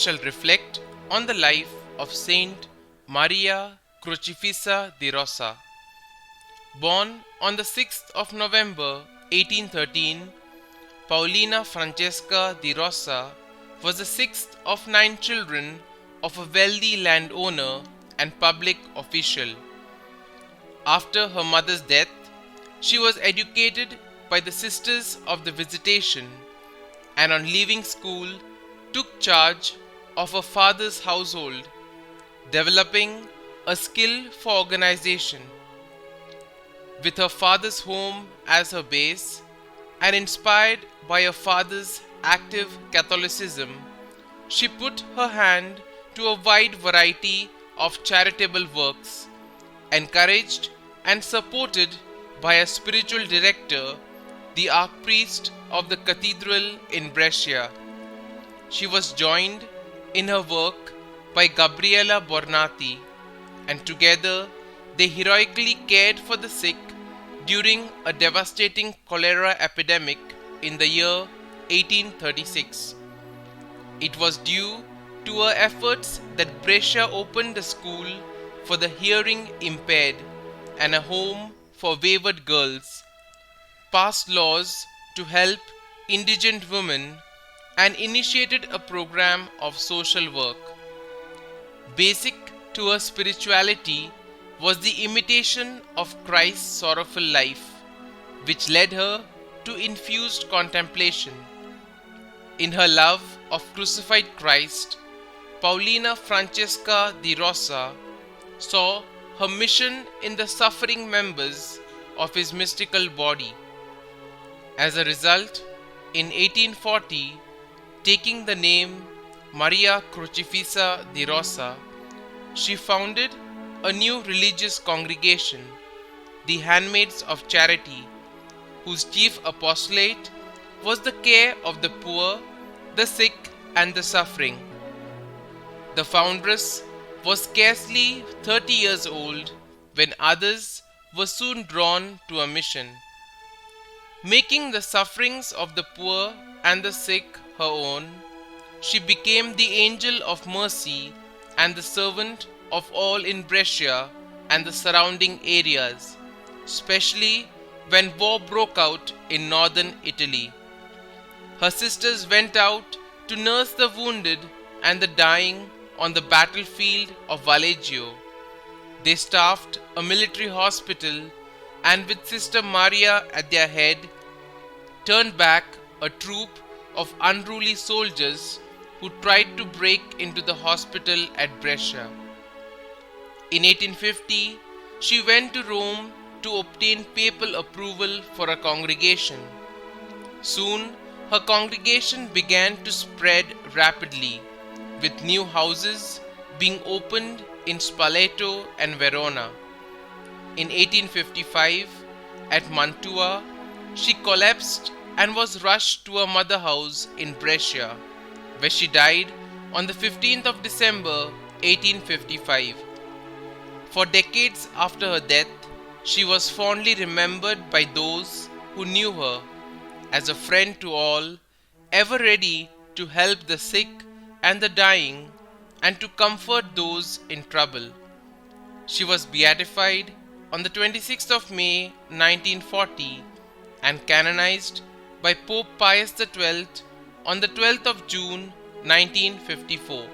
shall reflect on the life of Saint Maria Crocifissa di Rosa. Born on the 6th of November 1813, Paulina Francesca di Rosa was the sixth of 9 children of a wealthy landowner and public official. After her mother's death, she was educated by the Sisters of the Visitation, and on leaving school took charge of her father's household, developing a skill for organization. With her father's home as her base, and inspired by her father's active Catholicism, she put her hand to a wide variety of charitable works, encouraged and supported by a spiritual director, the archpriest of the cathedral in Brescia. She was joined in her work by Gabriella Bornati, and together they heroically cared for the sick during a devastating cholera epidemic in the year 1836. It was due to her efforts that Brescia opened a school for the hearing impaired and a home for wayward girls, passed laws to help indigent women, and initiated a program of social work. Basic to her spirituality was the imitation of Christ's sorrowful life, which led her to infused contemplation. In her love of crucified Christ, Paulina Francesca di Rosa saw her mission in the suffering members of his mystical body. As a result, in 1840, taking the name Maria Crocifissa di Rosa, she founded a new religious congregation, the Handmaids of Charity, whose chief apostolate was the care of the poor, the sick, and the suffering. The foundress was scarcely 30 years old when others were soon drawn to her mission. Making the sufferings of the poor and the sick her own, she became the angel of mercy and the servant of all in Brescia and the surrounding areas, especially when war broke out in northern Italy. Her sisters went out to nurse the wounded and the dying on the battlefield of Valleggio. They staffed a military hospital, and with Sister Maria at their head, turned back a troop of unruly soldiers who tried to break into the hospital at Brescia. In 1850, she went to Rome to obtain papal approval for a congregation. Soon, her congregation began to spread rapidly, with new houses being opened in Spoleto and Verona. In 1855, at Mantua, she collapsed and was rushed to her mother house in Brescia, where she died on the 15th of December 1855. For decades after her death, she was fondly remembered by those who knew her as a friend to all, ever ready to help the sick and the dying and to comfort those in trouble. She was beatified on the 26th of May 1940 and canonized by Pope Pius XII on the 12th of June 1954.